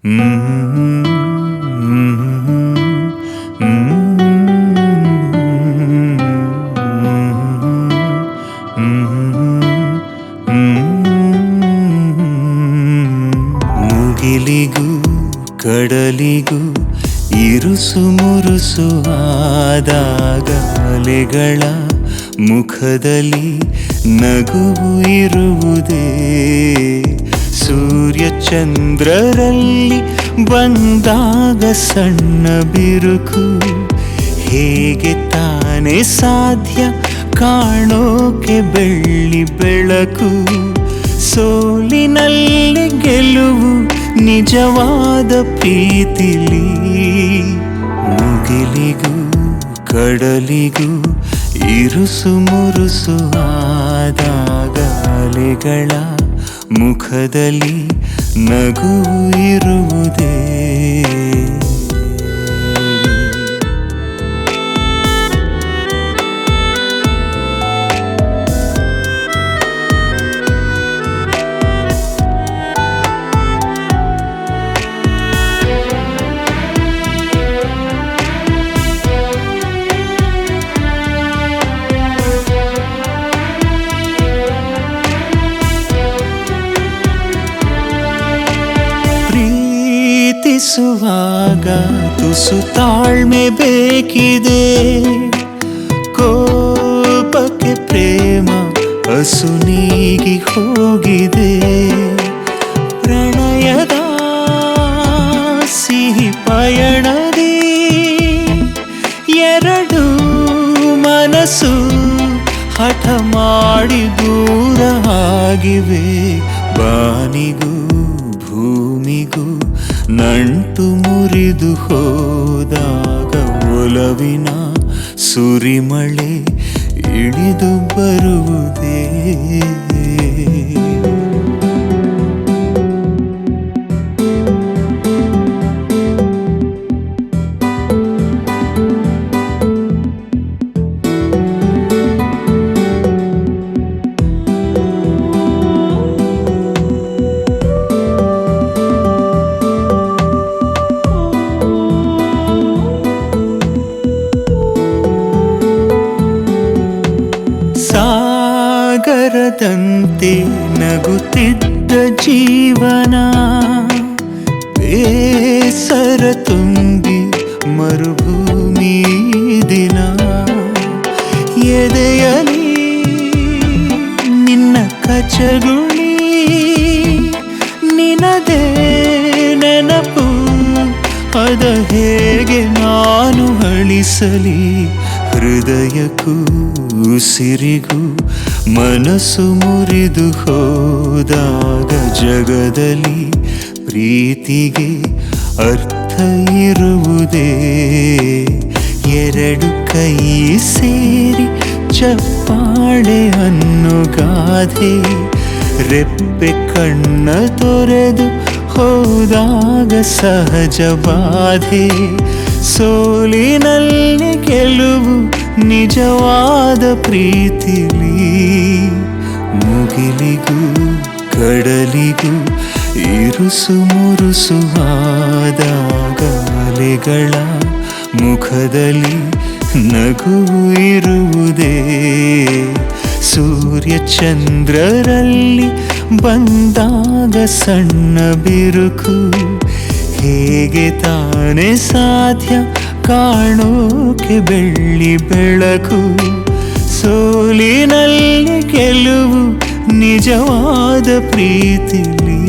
ಮುಗಿಲಿಗೂ ಕಡಲಿಗೂ ಇರುಸು ಮುರುಸು ಆದಾಗ ಅಲೆಗಳ ಮುಖದಲ್ಲಿ ನಗುವು ಇರುವುದೇ. ಸೂರ್ಯ ಚಂದ್ರರಲ್ಲಿ ಬಂದಾಗ ಸಣ್ಣ ಬಿರುಕು ಹೇಗೆ ತಾನೇ ಸಾಧ್ಯ ಕಾಣೋಕೆ ಬೆಳ್ಳಿ ಬೆಳಕು. ಸೋಲಿನಲ್ಲಿ ಗೆಲುವು ನಿಜವಾದ ಪ್ರೀತಿಲಿ. ಮುಗಿಲಿಗೂ ಕಡಲಿಗೂ ಇರುಸು ಮುರುಸು ಆದಾಗ ಅಲೆಗಳ ಮುಖದಲ್ಲಿ ನಗುವು ಇರುವುದೇ. ಪ್ರೀತಿಸುವಾಗ ತುಸು ತಾಳ್ಮೆ ಬೇಕಿದೆ. ಕೋಪಕ್ಕೆ ಪ್ರೇಮ ಅಸುನೀಗಿ ಹೋಗಿದೆ. ಪ್ರಣಯದ ಸಿಹಿ ಪಯಣದಿ ಎರಡು ಮನಸ್ಸು ಹಠ ಮಾಡಿ ದೂರ ಆಗಿವೆ. ಬಾನಿಗೂ ಭೂಮಿಗೂ ನಂಟು ಮುರಿದು ಹೋದಾಗ ಒಲವಿನ ಸುರಿಮಳೆ ಇಳಿದು ಬರುವುದೇ. ಸಾಗರದಂತೆ ನಗುತ್ತಿದ್ದ ಜೀವನ ಬೇಸರ ತುಂಬಿ ಮರುಭೂಮಿ ದಿನ. ಎದೆಯಲಿ ನಿನ್ನ ಕಚಗುಳಿ ನಿನದೇ ನೆನಪು. ಅದ ಹೇಗೆ ನಾನು ಅಳಿಸಲಿ. ಹೃದಯಕ್ಕೂ ಉಸಿರಿಗೂ ಮನಸ್ಸು ಮುರಿದು ಹೋದಾಗ ಜಗದಲ್ಲಿ ಪ್ರೀತಿಗೆ ಅರ್ಥ ಇರುವುದೇ. ಎರಡು ಕೈ ಸೇರಿ ಚಪ್ಪಾಳೆ ಅನ್ನೋ ಗಾದೆ. ರೆಪ್ಪೆ ಕಣ್ಣ ತೊರೆದು ಹೋದಾಗ ಸಹಜ ಬಾಧೆ. ಸೋಲಿನಲ್ಲಿ ಗೆಲುವು ನಿಜವಾದ ಪ್ರೀತಿಲಿ. ಮುಗಿಲಿಗೂ ಕಡಲಿಗೂ ಇರುಸು ಮುರುಸು ಆದಾಗ ಅಲೆಗಳ ಮುಖದಲ್ಲಿ ನಗುವು ಇರುವುದೇ. ಸೂರ್ಯ ಚಂದ್ರರಲ್ಲಿ ಬಂದಾಗ ಸಣ್ಣ ಬಿರುಕು ಹೇಗೆ ತಾನೇ ಸಾಧ್ಯ ಕಾಣೋಕೆ ಬೆಳ್ಳಿ ಬೆಳಕು. ಸೋಲಿನಲ್ಲಿ ಗೆಲುವು ನಿಜವಾದ ಪ್ರೀತಿಲಿ.